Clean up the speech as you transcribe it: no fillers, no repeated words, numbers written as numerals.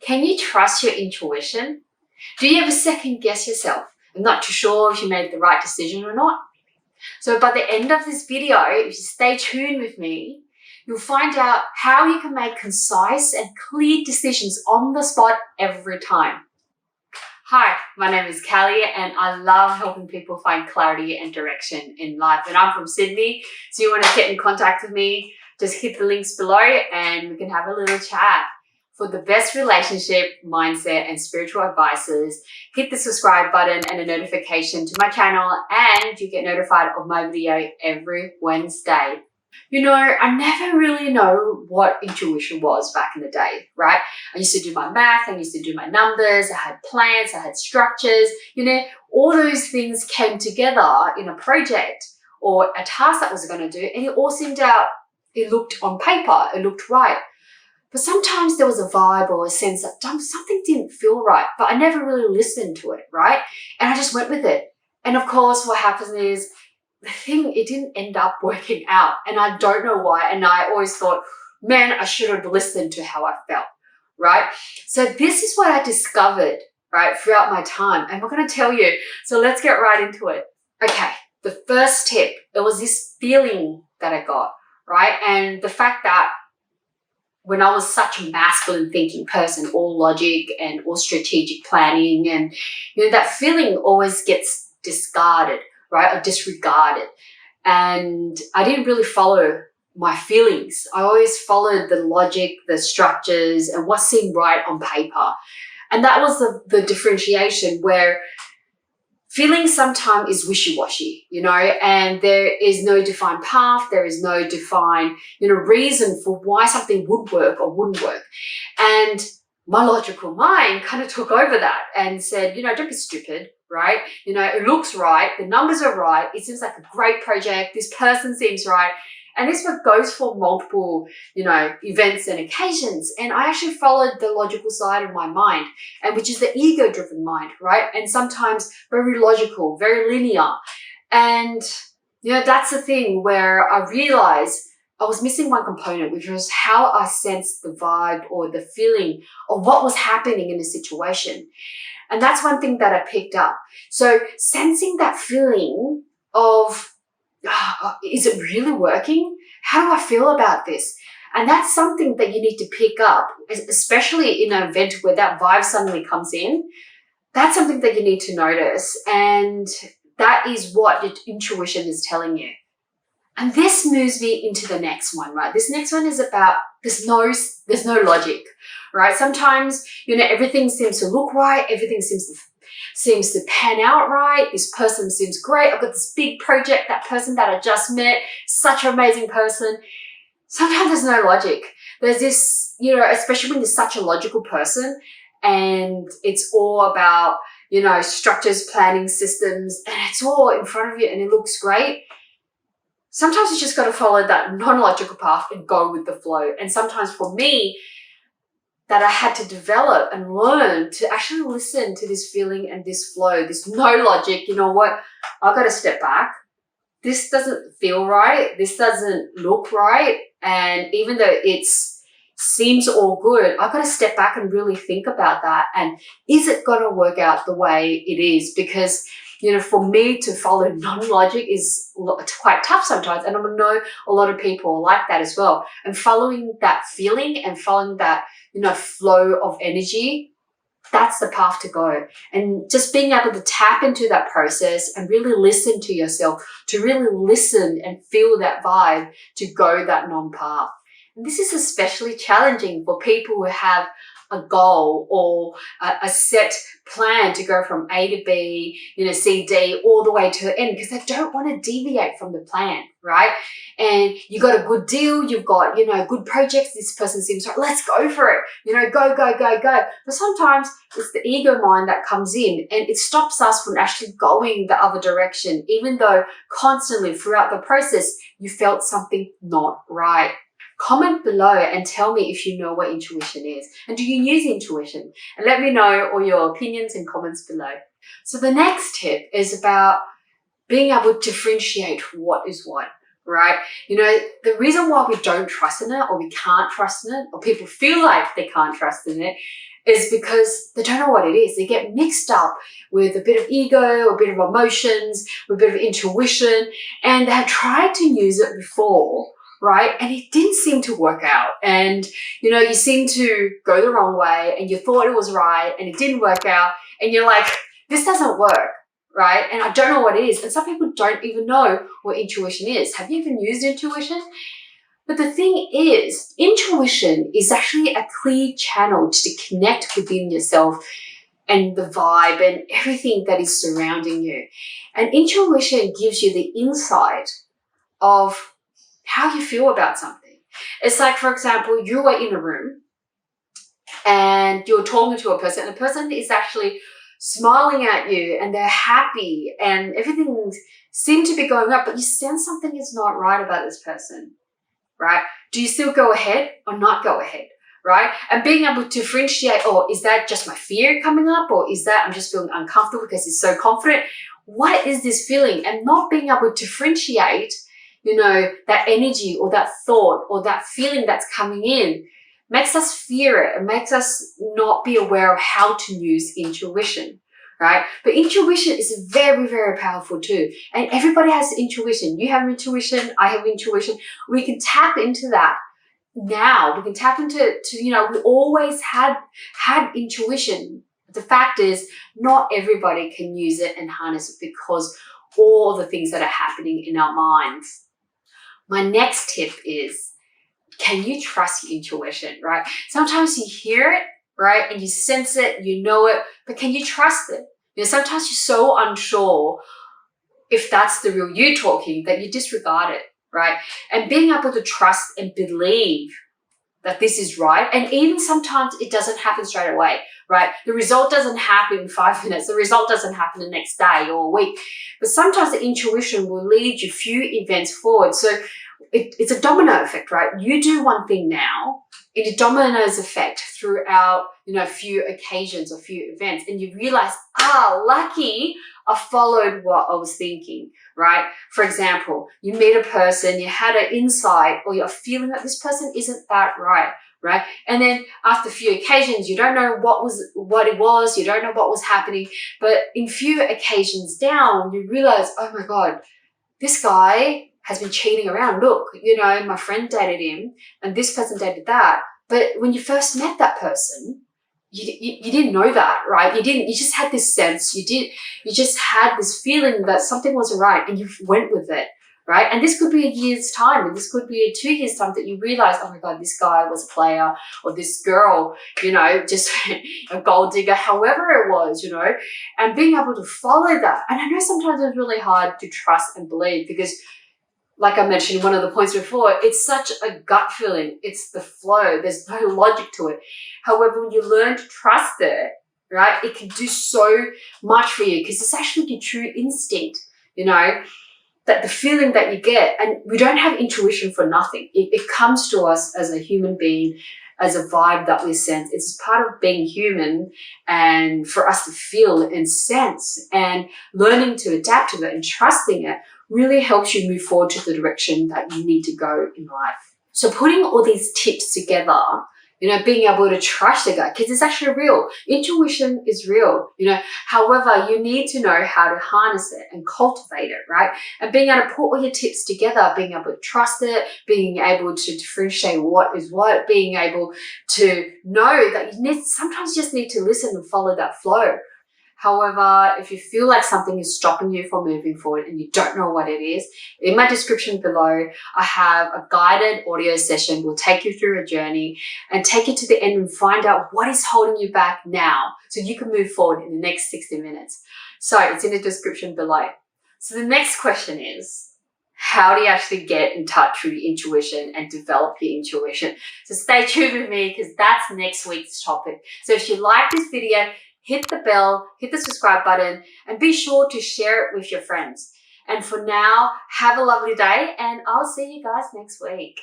Can you trust your intuition? Do you ever second guess yourself? I'm not too sure if you made the right decision or not. So by the end of this video, if you stay tuned with me, you'll find out how you can make concise and clear decisions on the spot every time. Hi, my name is Callie and I love helping people find clarity and direction in life. And I'm from Sydney, so you want to get in contact with me, just hit the links below and we can have a little chat. For the best relationship, mindset and spiritual advices, hit the subscribe button and a notification to my channel and you get notified of my video every Wednesday. You know, I never really know what intuition was back in the day, right? I used to do my math, I used to do my numbers, I had plans, I had structures, you know, all those things came together in a project or a task that I was going to do and it all seemed out, it looked on paper, it looked right. But sometimes there was a vibe or a sense that something didn't feel right, but I never really listened to it, right? And I just went with it. And of course, what happens is it didn't end up working out. And I don't know why. And I always thought, man, I should have listened to how I felt, right? So this is what I discovered, right, throughout my time. And we're going to tell you. So let's get right into it. Okay, the first tip, it was this feeling that I got, right? And the fact that when I was such a masculine thinking person, all logic and all strategic planning, and you know, that feeling always gets discarded, right, or disregarded. And I didn't really follow my feelings. I always followed the logic, the structures, and what seemed right on paper. And that was the differentiation where feeling sometimes is wishy-washy, you know, and there is no defined path, there is no defined, you know, reason for why something would work or wouldn't work. And my logical mind kind of took over that and said, you know, don't be stupid, right? You know, it looks right, the numbers are right, it seems like a great project, this person seems right. And this goes for multiple, you know, events and occasions. And I actually followed the logical side of my mind, and which is the ego-driven mind, right? And sometimes very logical, very linear. And, you know, that's the thing where I realized I was missing one component, which was how I sensed the vibe or the feeling of what was happening in a situation. And that's one thing that I picked up. So sensing that feeling of, is it really working? How do I feel about this? And that's something that you need to pick up, especially in an event where that vibe suddenly comes in. That's something that you need to notice. And that is what your intuition is telling you. And this moves me into the next one, right? This next one is about there's no logic, right? Sometimes, you know, everything seems to look right. Everything seems to pan out right. This person seems great. I've got this big project, that person that I just met, such an amazing person. Sometimes there's no logic. There's this, you know, especially when you're such a logical person and it's all about, you know, structures, planning, systems, and it's all in front of you and it looks great. Sometimes you just got to follow that non-logical path and go with the flow. And sometimes for me, that I had to develop and learn to actually listen to this feeling and this flow, this no logic. You know what? I've got to step back. This doesn't feel right. This doesn't look right. And even though it seems all good, I've got to step back and really think about that. And is it going to work out the way it is? Because, you know, for me to follow non-logic is quite tough sometimes. And I know a lot of people are like that as well. And following that feeling and following that, you know, flow of energy, that's the path to go. And just being able to tap into that process and really listen to yourself, to really listen and feel that vibe to go that non-path. And this is especially challenging for people who have a goal or a set plan to go from A to B, you know, C, D, all the way to the end, because they don't want to deviate from the plan, right? And you got a good deal, you've got, you know, good projects, this person seems right, let's go for it, you know, go, go, go, go. But sometimes it's the ego mind that comes in and it stops us from actually going the other direction, even though constantly throughout the process, you felt something not right. Comment below and tell me if you know what intuition is. And do you use intuition? And let me know all your opinions and comments below. So the next tip is about being able to differentiate what is what, right? You know, the reason why we don't trust in it, or we can't trust in it, or people feel like they can't trust in it, is because they don't know what it is. They get mixed up with a bit of ego, a bit of emotions, with a bit of intuition, and they have tried to use it before, right? And it didn't seem to work out. And, you know, you seem to go the wrong way and you thought it was right and it didn't work out. And you're like, this doesn't work, right? And I don't know what it is. And some people don't even know what intuition is. Have you even used intuition? But the thing is, intuition is actually a clear channel to connect within yourself and the vibe and everything that is surrounding you. And intuition gives you the insight of how you feel about something. It's like, for example, you are in a room and you're talking to a person, and the person is actually smiling at you and they're happy and everything seems to be going up, but you sense something is not right about this person, right? Do you still go ahead or not go ahead, right? And being able to differentiate, oh, is that just my fear coming up, or is that I'm just feeling uncomfortable because he's so confident? What is this feeling? And not being able to differentiate, you know, that energy or that thought or that feeling that's coming in makes us fear it. It makes us not be aware of how to use intuition, right? But intuition is very, very powerful too. And everybody has intuition. You have intuition. I have intuition. We can tap into that now. We can tap into, you know, we always had intuition. The fact is, not everybody can use it and harness it because all the things that are happening in our minds. My next tip is, can you trust your intuition, right? Sometimes you hear it, right? And you sense it, you know it, but can you trust it? You know, sometimes you're so unsure if that's the real you talking that you disregard it, right? And being able to trust and believe that this is right. And even sometimes it doesn't happen straight away, right? The result doesn't happen in 5 minutes. The result doesn't happen the next day or a week. But sometimes the intuition will lead you a few events forward. So it's a domino effect, right? You do one thing now, it dominoes effect throughout, you know, a few occasions or few events, and you realize, lucky I followed what I was thinking, right? For example, you meet a person, you had an insight, or you're feeling that this person isn't that right? And then after a few occasions, you don't know what it was, you don't know what was happening, but in few occasions down, you realize, oh my God, this guy has been cheating around. Look, you know, my friend dated him and this person dated that. But when you first met that person, you didn't know that, right? You just had this sense, you just had this feeling that something wasn't right and you went with it, right? And this could be a year's time, and this could be a 2 years time that you realize, oh my God, this guy was a player, or this girl, you know, just a gold digger, however it was, you know, and being able to follow that. And I know sometimes it's really hard to trust and believe because, like I mentioned in one of the points before, it's such a gut feeling. It's the flow. There's no logic to it. However, when you learn to trust it, right, it can do so much for you because it's actually your true instinct, you know, that the feeling that you get. And we don't have intuition for nothing. It comes to us as a human being, as a vibe that we sense. It's part of being human, and for us to feel and sense, and learning to adapt to it and trusting it really helps you move forward to the direction that you need to go in life. So putting all these tips together, you know, being able to trust the gut, because it's actually real. Intuition is real, you know. However, you need to know how to harness it and cultivate it, right? And being able to put all your tips together, being able to trust it, being able to differentiate what is what, being able to know that sometimes you just need to listen and follow that flow. However, if you feel like something is stopping you from moving forward and you don't know what it is, in my description below, I have a guided audio session. We'll take you through a journey and take you to the end and find out what is holding you back now so you can move forward in the next 60 minutes. So it's in the description below. So the next question is, how do you actually get in touch with your intuition and develop your intuition? So stay tuned with me because that's next week's topic. So if you like this video, hit the bell, hit the subscribe button, and be sure to share it with your friends. And for now, have a lovely day, and I'll see you guys next week.